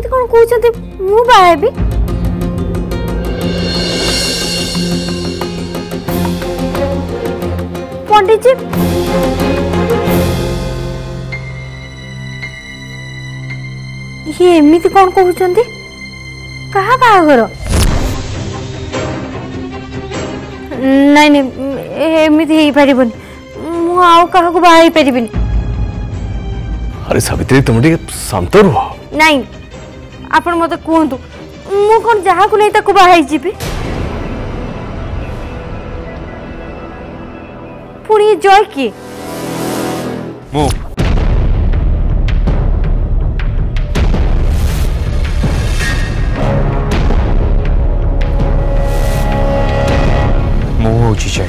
कौन कहते मु बाहेबी पंडित जी ये एमती कौन कहते कहा बाहागर नहीं नहीं एमती हो पार मु आउ क्या बाहा पारि अरे सावित्री तुम शांत रुह नहीं आपण मत कहतु मु कौन जहाँ को नहीं ताको बाहा जीवी पुणी जय किए मु होची जय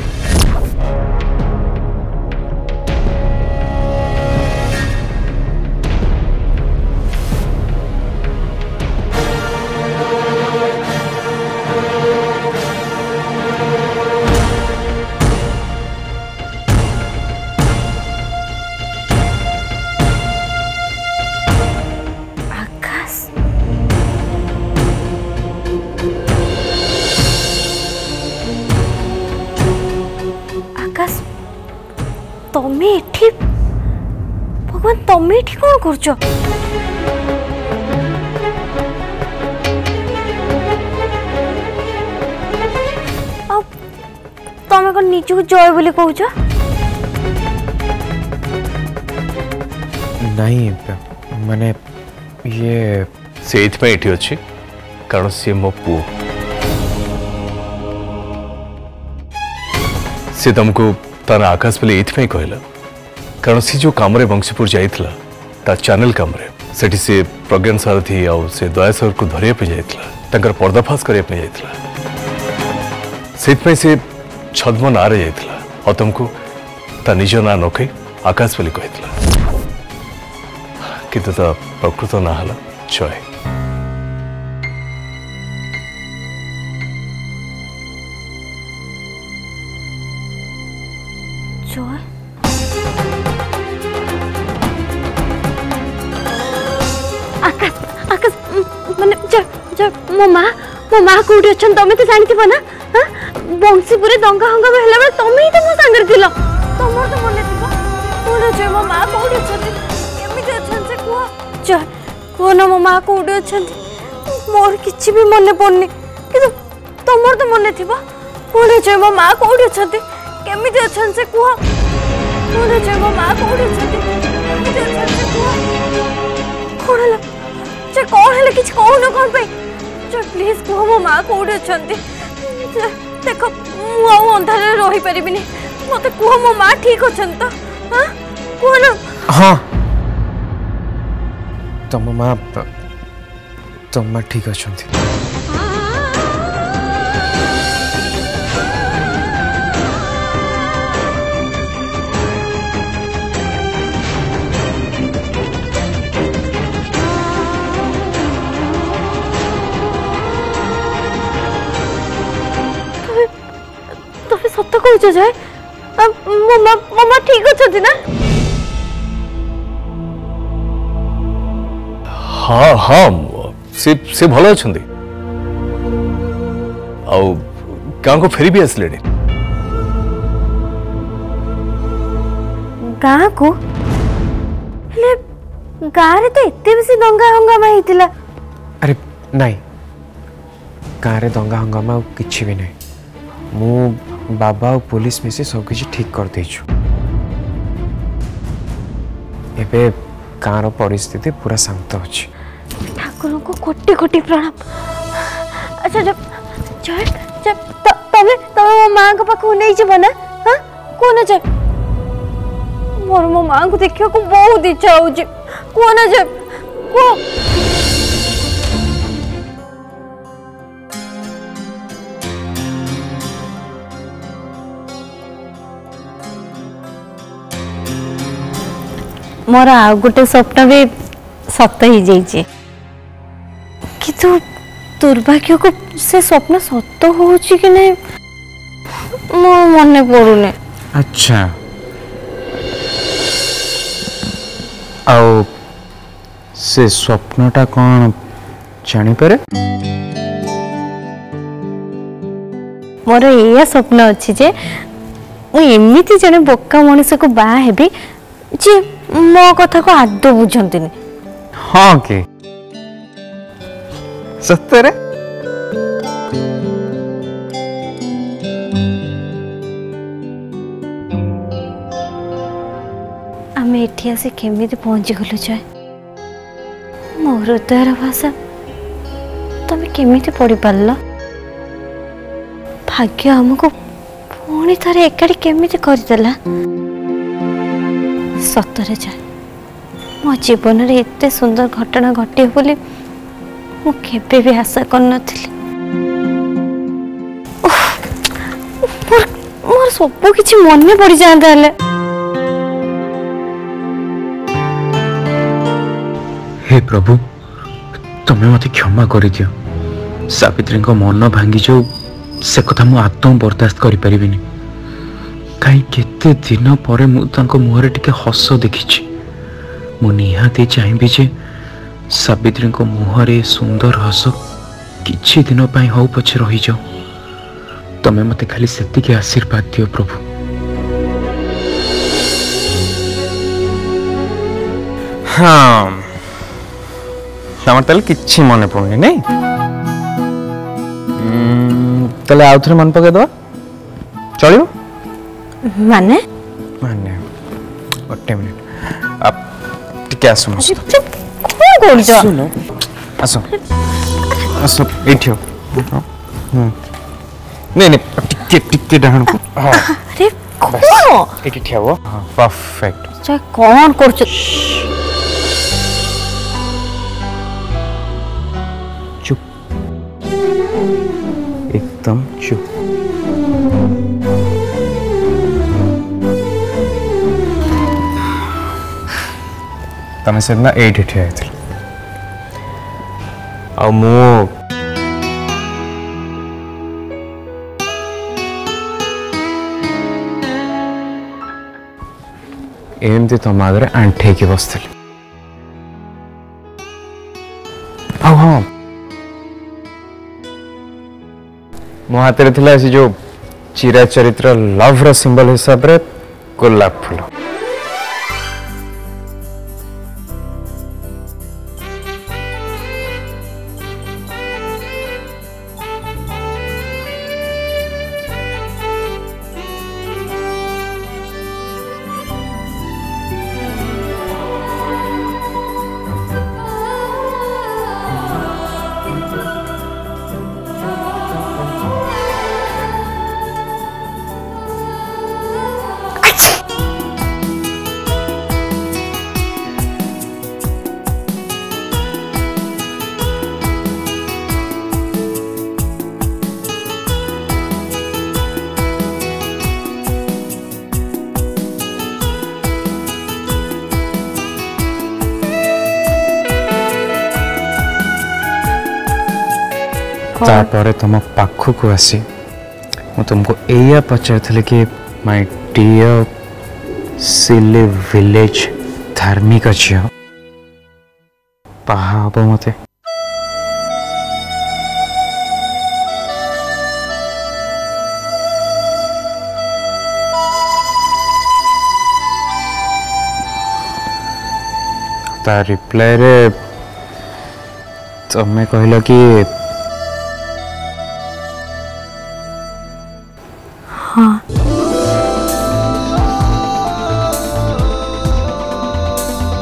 तमें एठी भगवान तमें एठी कौन करछ तमें कौन निज को जय बोली कहछ नहीं माने ये सेठ पे एठी अछि कारण से मो पु से तुमको तार आकाश बोले ये कहला कारण सी जो कम बंशीपुर जाइला ता चैनल कम सेठी से प्रज्ञान सारथी आउ से दया सर को धरिया पे जाइला पर्दाफाश करने जाइला से छद्म ना रे जाइला और तुमको ता निज ना न कही आकाश बोली कहला किंतु ता प्रकृत ना हला जय मो माँ कौटी अच्छा तमें तो जानती ना हाँ बंशीपुर दंगा हंगा हेला बेले तमें ही तो मो सांगे थिल तुम तो मन थी जय मो माँ कौटी अच्छा से कह जय कह ना मो माँ कौटी अच्छा मोर कि भी मन पड़नी कि तुम तो मन थी जय मो माँ कौटी अच्छा केमी अच्छा से कह जय मो माँ कौटी अच्छा से कह कौन है जे कौन है कि कहून कौन पे प्लीज कह मो माँ कौटी अच्छा देख मु अंधार रही पारि मत कह मो माँ ठीक अच्छा तो हाँ कह ना हाँ तुम माँ ठीक अच्छा सत कह जाए मम्मा ठीक अच्छा ना हाँ हाँ से भल अच्छा गाँव को फेरी भी आसले गाँ को गाँव तो एते बेसी दंगा हंगामा होइतिला अरे नहीं गाँव में दंगा हंगामा किछि भी नहीं मु बाबा और पुलिस मिसी सब किछि ठीक कर देछु एबे गाँव परिस्थिति पूरा शांत अछि ठाकुर को कोटि कोटि प्रणाम अच्छा जब जय जब तमे तमे मो मां को पाखु नै जब ना हां कोन जय मोर मो मां को देखियो को बहुत इच्छा हो जे कोन जय को मोर आ गोटे स्वप्न भी सत ही जाइए कि तू दुर्भाग्य को से स्वप्न सत हो कि नहीं मो मन पड़ुने अच्छा आओ से स्वप्नटा कौन जानीपर मोर या स्वप्न अच्छी जे मुझे जने बोका मनीष को बाहा हेबी जे मो कथा को आदौ बुझंती। हाँ के सत्तरे आम एठी आसी केमी पहुंची गलु जय मो हृदयर भाषा तमें केमी पढ़ी पार भाग्य आमको पुणी थे एकाठी केमी करदेला। सतरे जाए मो जीवन रे एते सुंदर घटना घटे बोली मु केबे भी आशा कर नथिली। मोर सब किछि मन पड़ जाता है। हे प्रभु तुम्हें मत क्षमा कर दियो। सावित्री को मन भांगी जो से कथा मु आदौ बर्दाश्त करि परिबिनी। कहीं केते दिन पर मुहरे टिके हस देखी मु निहाती चाहिए जे सावित्री को मुहरे सुंदर हस किछि दिन पाई हो पछे रही जाओ। तमें मते खाली सेतिके आशीर्वाद दियो प्रभु। हाँ तमर तले किछि मने पड़नी नहीं तले आउ थरे मन पके दवा चलियो माने माने गोटे मिनिट आप टिके आसो मस्त कोन कर जा सुनो आसो आसो एठियो नहीं नहीं टिके टिके डाहन को हां अरे कोन एठी ठिया हो हां परफेक्ट जा कोन कर छ चुप एकदम चुप तमें से ना एठी ठिया है आ मो एमती तुम आगे आंठे की बसती हाँ मो हाथ में थी जो चिरा चरित्र लव रो सिंबल हिसाब रे गोलाप फूल तापर तुम पाखु को आसी मु तुमको एया पचार कि माय डियर सिली विलेज धार्मिक झील बाहा हम मते ता रिप्लाई रे तुम्हें कहल कि हाँ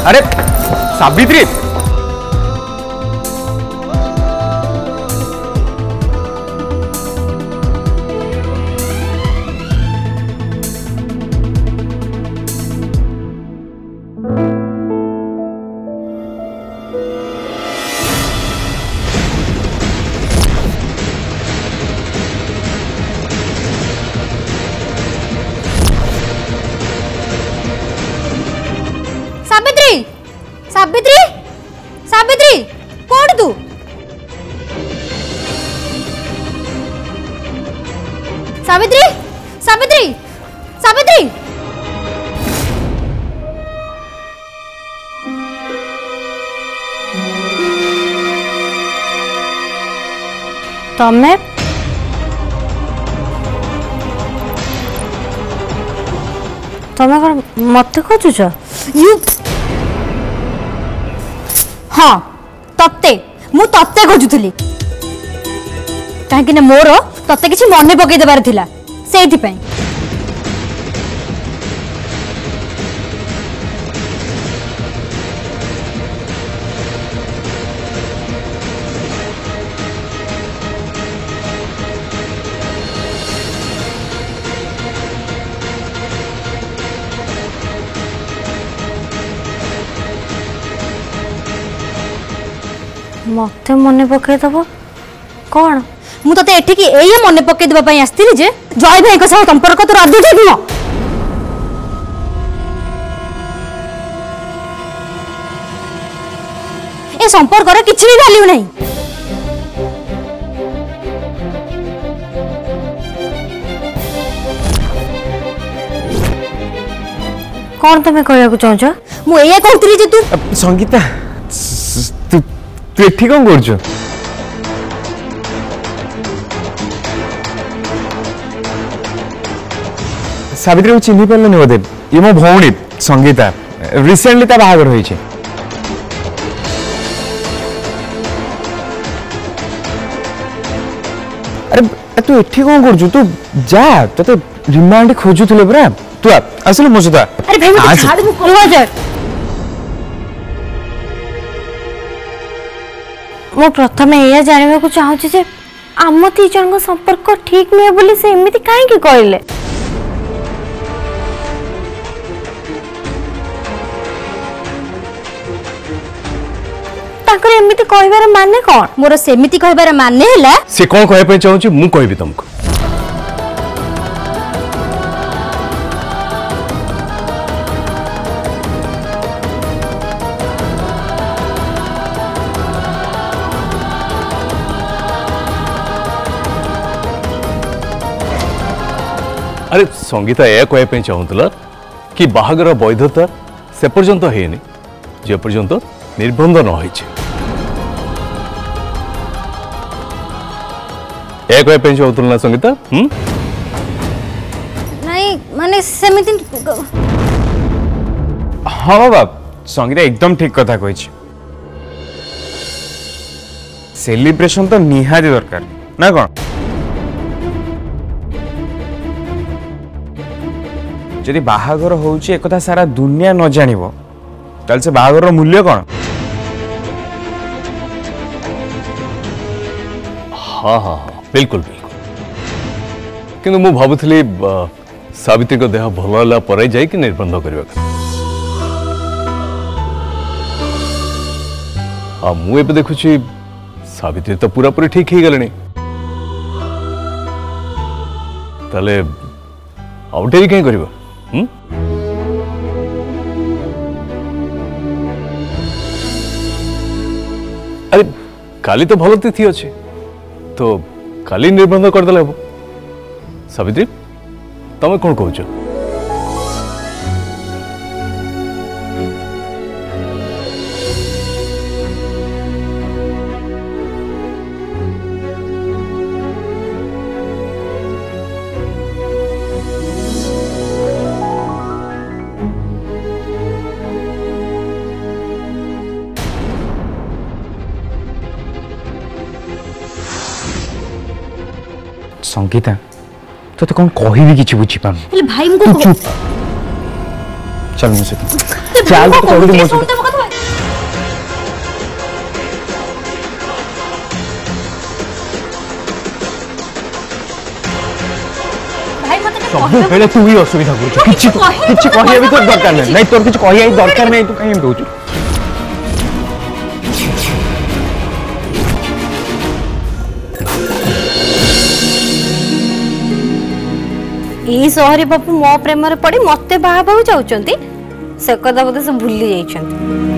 अरे सावित्री सावित्री सावित्री कोड तू सावित्री सावित्री सावित्री तमे तमे कौन मत खोजुच हाँ तत्ते मु तत्ते खोजुथली कहीं मोर तत्ते किसी मन पकई देबार थिला सेइथि पई मत मन पकईदब कौन मु तते एठिकी एई मन पकई देबा पई आस्तिली जे जय भाई को सह संपर्क तो अद्भुत थिलो ए संपर्क रे किछि भी वैल्यू नहीं कौन तुम्हें कहया चाहछ मु एया कहतली जे तू संगीता तू तू एठी कौन करछ सावित्री को चिन्ह पारे बोधे ये मो भौणी संगीता रिसेंटली ता बाहागर होइछे अरे तू एठी कौन करछ तू जा तते रिमांड खोजुथले बरा तू आसले मो सदा अरे भाई मत छाड़ मु कहवा जा मु प्रथम या जानवा को चाहूची जे आम ती जन संपर्क ठीक नुहे बोली से एमिति काहे की कहले ताकर एमिति कहबार माने कोन मोर सेमिति कहबार माने हैला से कौन कहया पे चाहूची मु कहबी तुमको अरे संगीता या कहया चाहूला कि बाहागर वैधता से पर्यंत हेनी जे पर्यंत निर्बंध न होइछे या कहया चाहूला ना संगीता नहीं माने सेमिति हाँ बाबा संगीता एकदम ठीक कथा कही सेलिब्रेशन तो निहाती दरकार ना कौन जदि बाहागर होउची एक कथा सारा दुनिया न जानिबो ताल से बाहागर मूल्य कौन हाँ हाँ हाँ बिल्कुल बिल्कुल किंतु मु भाबुथली सावित्री को देह भल होला परे जाई कि निर्बंध करबा आ मु एबे देखुची सावित्री तो पूरा पूरी ठीक ही गलनी ताले आउटेरी कहीं करबा अरे काली तो भल तिथि अच्छे तो काली निर्बंध करदेले हम सावित्री तमें कौन कह संगीता तो कौन कहि किसी बुझी पान हेले भाई मुको चुप चल मुझे चल तो कह दे मुझे भाई मते सब बेले तू ही असुविधा कर किछि कहया भी तो दरकार नहीं तोर किछि कहया ही दरकार नहीं तू कहीं कहू ई सहरी बापू मो प्रेम रे पड़ी मते बाहा बाहु चाहउचंती से कदा बोधे से भूली जाइछंती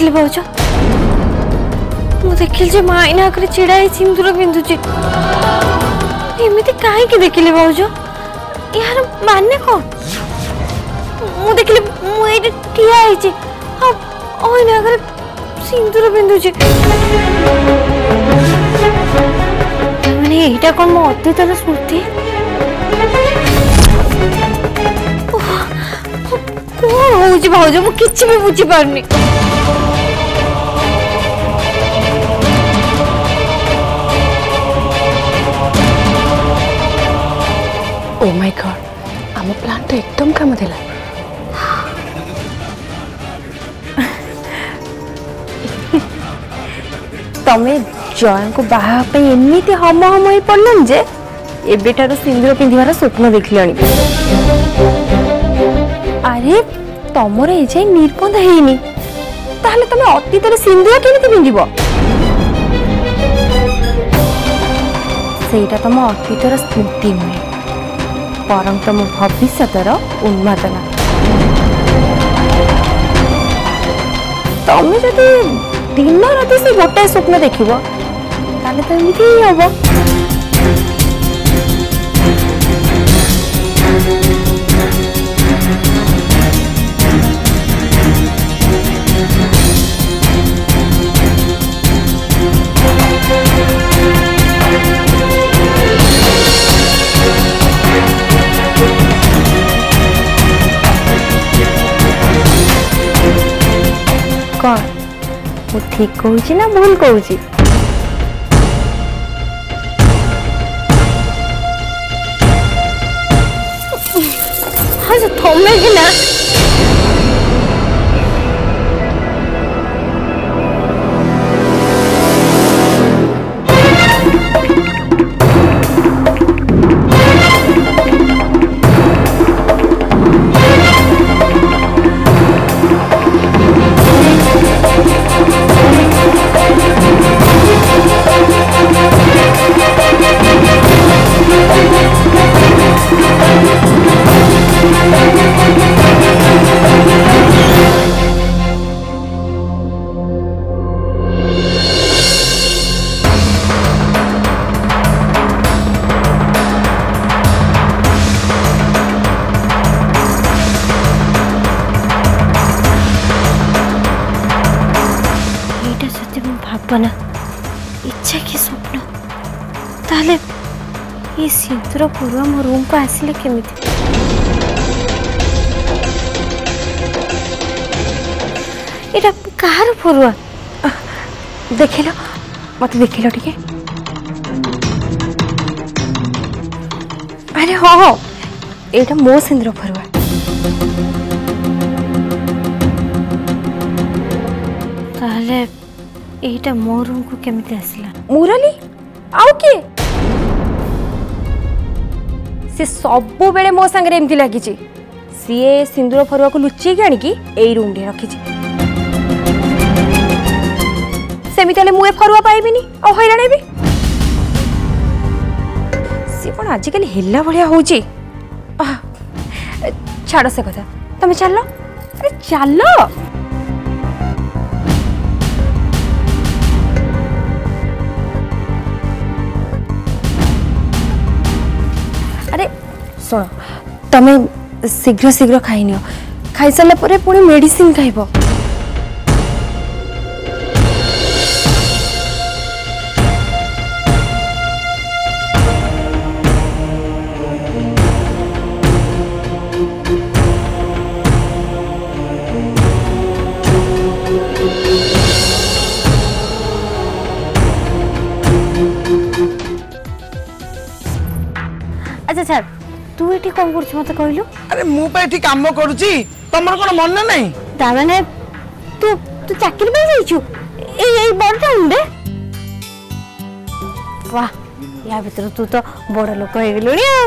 देखिली भाउज मु देखिली जे माँ इना आगे चिड़ा सिंदूर पिंधुचे एमती कहीं देखिली भाउज यार माने कौन मु देखिली मुझे ठिया है आगे सिंदूर पिंधुचे मैंने यहीटा कौन मो अतीतर स्मृति कौन हो भाउज मु किछि भी बुझी पारनी ओ माय गॉड आम प्लान तो एकदम काम दिला तमे जय को बाहा एमती हम हम हो पड़लन जे एबेठार सिंदूर पिंधार स्वप्न देखिलणी अरे तमर ए जाए निर्बंध हैनी ताहले तमे अतीतर सिंदूर केमिति पिंधिबो सेटा तम अतीतर स्मृति नुहे परम तम भविष्यतर उन्मादना तमे जदि दिन राति से गोटे स्वप्न देखिबो ताले तो एमिति ही हबो कौन मु ठीक कहूँ ना भूल कहूँ हाँ थमे कि ना भावना इच्छा कि स्वप्न ताले ये सिंदूर पूर्व मो रूम को आसिले केमिति एटा कहार पूर्व देखिलो मत देखिलो ठीक है अरे हाँ हाँ एटा मो सिंदूर पूर्व ताले एटा मो रूम को केमिति आसिला मुरली आउ के से सबु बेले मो संगे एमती लगी सीए सिंदूर फरुआ को लुचि के आनिकी एई रूम रे रखी सेमिति मुए फरुआ पाइबिनी आ हैरान हेबी सी कोन आजिकल हेला भलिया होउची छाड़ से कथा तमे चलो अरे चलो अरे सुन तमे शीघ्र शीघ्र खाई नियो खाई सारा परे पुणी मेडिसिन खाइबो अच्छा सर तू एठी कोन करछ मते कहलु अरे मु पे एठी काम करूची तमर कोन मन नहीं ता माने तू तू चाकरी पे जाइछु ए बड़ टाउन रे वाह या भीतर तू तो बड़ लोक हो गेलुनी आ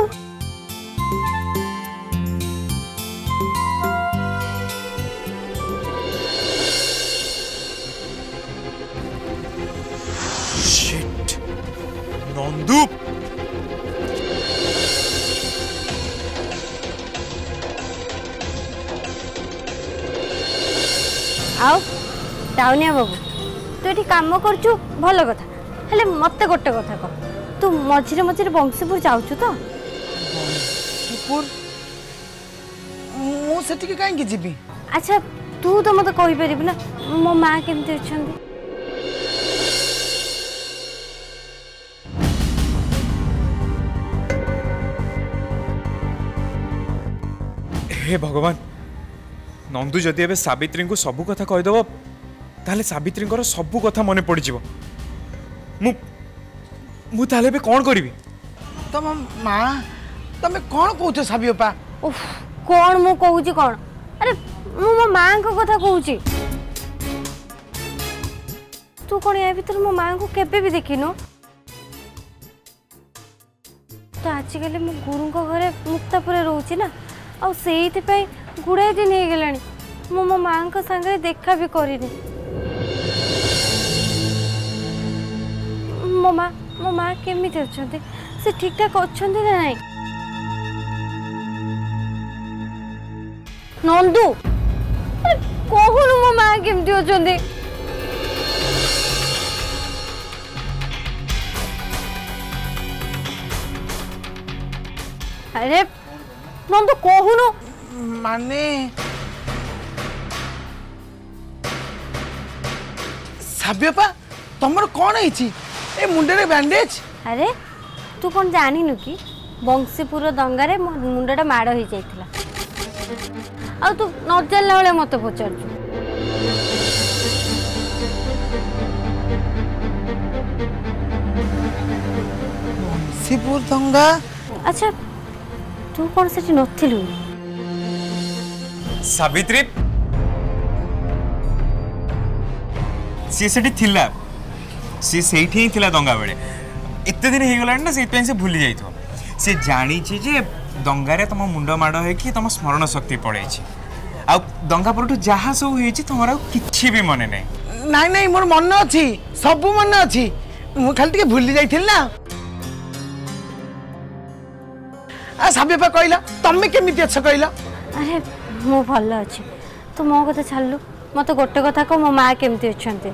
शिट नंदू आओ टाउनिया बाबू तू ये काम करचु भल कथा हेले मत गोटे कथा कह तू मझिरे मझिरे बंशीपुर जाऊचु तो शिवपुर मु सेठी काहे जीवी अच्छा तू तो मत कहि परिबु ना मो मां केमती अछंदी हे भगवान नंदू जदि एबे सावित्री को सबू कथा कहीदेव ताले सावित्री सबू कथा मन पड़ मुझे कौन करी तुम माँ तुम कौन कौच साबियोपा कौन मु कहूची कौन अरे मु मो मां को कथा कहूची तू कौन या भीतर मो मां को केबे भी देखिनो तो आजिकल मो गुरु को घरे मुक्तापुर रोची ना आ सेइति पे गुड़ाई दिन हो गलानी मो मो मां को संगे देखा भी करिनी मो मां केमिति अछंती से ठीक ठाक अछंती ना नहीं नंदू अरे कहूनु मो मां केमिति अछंती अरे नंदू कहूनु माने साबियोपा तुमर कौन है ए मुंडे रे बैंडेज अरे तू कौन जानिनु कि बंशीपुर दंगारे मुंडटा माड़ हो जाइथिला आ तू न जानला बेले मते पचारछु बंशीपुर दंगा अच्छा तू कौन सेठी नथिलु सावित्री सी सेठी थिला सी सेठी ही थिला दंगा बेले एते दिन हे गलानी ना सेति से भूली जाइतो से जानी छी जे दंगारे तम मुंड माड़ है कि तम स्मरण शक्ति पड़े छी आ दंगा परठु जहा सब होई छी तमरा किछि भी मने नै नहीं नहीं मोर मन अछि सब मन अछि मु खाली के भूली जाइथिल ना आ साबियोपा कहला तमे केमिति अछ कहला अरे मु भल अछि तू मो कथा छाड़लु मते गोटे कथा को मो मां केमती अछंती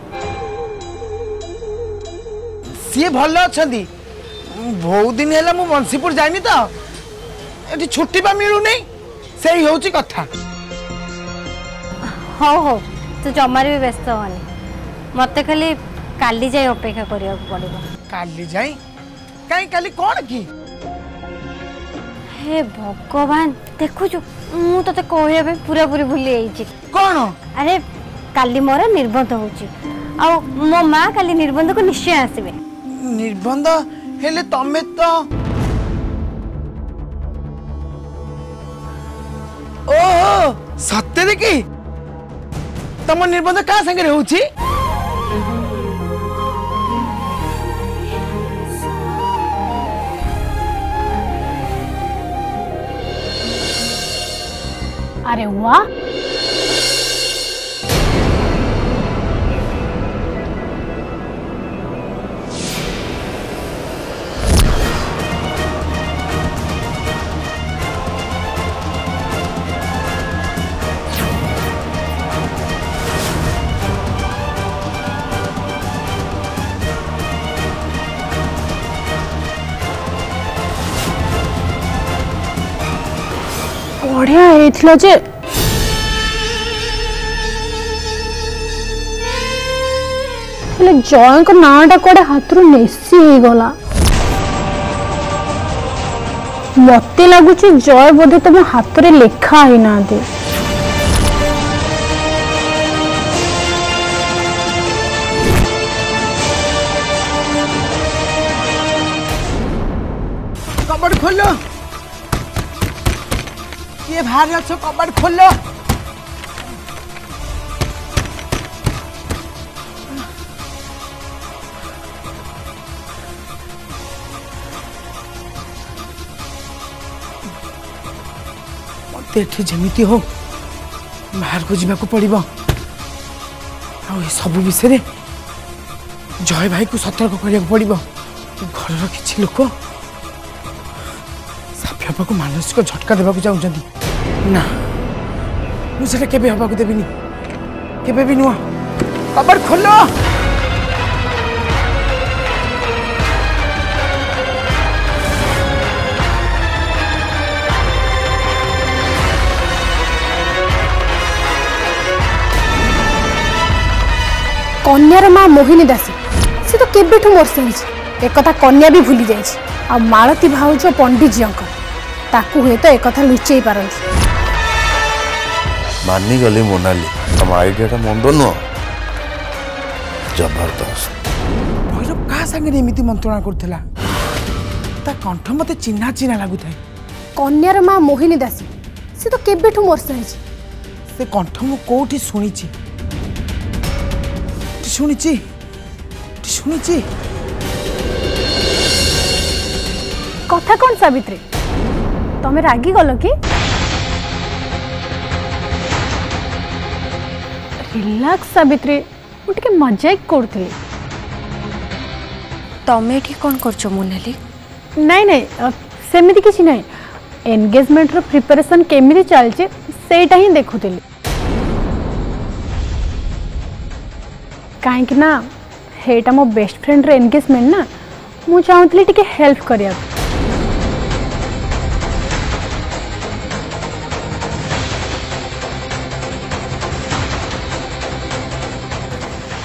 सी भल अछंती बहुत दिन हैला मु बंशीपुर जाइनी तो एठी छुट्टी बा मिलु नै सेही होची कथा हो तू जमारी भी व्यस्त होनी मते खाली काली जाई अपेक्षा करिया पड़िबो काली जाई काई काली कोन की हे भगवान देखु छु मु तते कहबे पूरा पूरी भूली जाईची कोन अरे काली मोर निर्बंध होची आ मो मां काली निर्बंध को निश्चय आसीबे निर्बंध हेले तमे तो ओ सत्य की तम निर्बंध का संगे रहउची अरे वाह बढ़िया हेइथिला जे हेले जय को नाटा कोडे हाथरू नेसी हो गला मते लागुच जय बोधे तुम हाथ रे लेखा ही ना दे कबड़ खोलो ये बाहर अच्छो कबड़ खोलो मत जमीती हो बाहर को जावाक पड़ो आ सब विषय जय भाई को सतर्क करिया पड़ो घर किसी लोक साफियापा को मानसिक झटका देवाक चाहते ना मुझे केबे हवा को देविनी केबे भी नुआ कबर खोलो। कन्यार माँ मोहिनी दासी से तो केबेठू मोर से एक कन्या भी भूली जाइए आ मालती भाउज पंडित जी ताकू हुए तो एक लुचई पारती। मानी गली मोनाली तुम आइडिया मंद नुह जबरदस्त। भैरव क्या संगे एमती मंत्रणा करथिला ता कंठ मते चिन्हा चिन्हा लागुଥାଏ। कन्यार माँ मोहिनी दासी से तो केबेठू मोर से कंठ मु कोठी सुनिछि शुणिची शुणिची। कथा कौन सावित्री तमें रागी गल कि? रिलैक्स सावित्री मुझे मजाक करती। तमें एठी कौन करछो मोनाली? नहीं नहीं सेमिति किछि नहीं एंगेजमेंट रो प्रिपरेशन केमिति चलचे सेटा ही देखुतिली। कहीं ना हेटा मो बेस्ट फ्रेंड रे एंगेजमेंट ना मु चाहूतली टिके हेल्प करिया।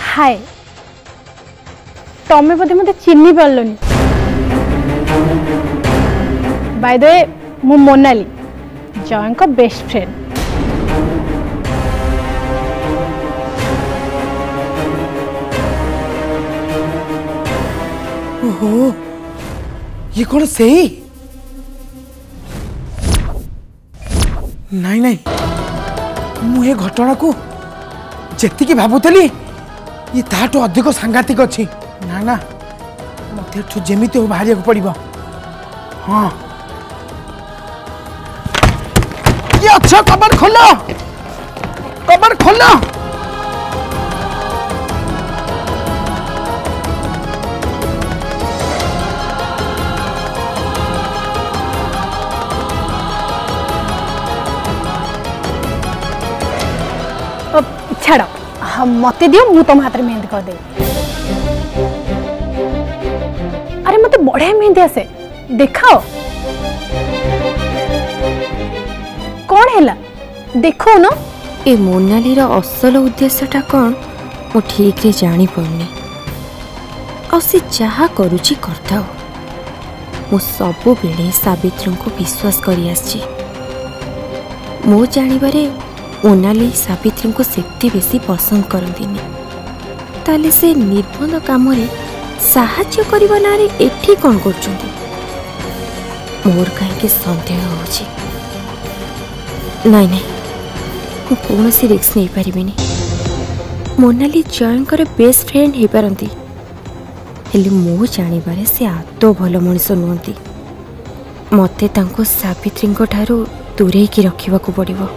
हाय तमें बोधे मते चिन्नी पारलनी। बाय द वे मु मोनाली जय का बेस्ट फ्रेंड। ओहो ये कौन सही? नहीं नहीं मुझे घटना को जी भावुली ये ताठू अधिक सांघातिक अच्छी ना ना मत जमी हो बाहर पड़ो। हाँ ये अच्छा कबर खोलो कबर खोलो। छाड़ मत दियो मु तुम हाथ में मेहंदी कर दे। अरे मत बढ़िया मेहंदी आसे देखाओ कौन है देखो न। ए मोनाली रो असल उद्देश्यटा कौन मु ठीक रे जानी पड़नी। आ से जहा करूची करताओ मु सबु बेले सावित्री को विश्वास करी आछि। मो जानिबारे मोनाली सावित्री को सेती बेसी पसंद करंतिनी ताले से निर्बंध काम रे साहाय्य करबा नारे एठी कोन करचुंती मोर काहे के संदेह होची। नहीं नहीं मु कोनोसी रिस्क नहीं पारिबिनी। मोनाली जयंकर बेस्ट फ्रेंड हे पारंती हेले मो जानिबारे से आदो भलो मनिष नुहंती। मते तांको सावित्री ठारू दूरे की रखिबा को पड़िबो।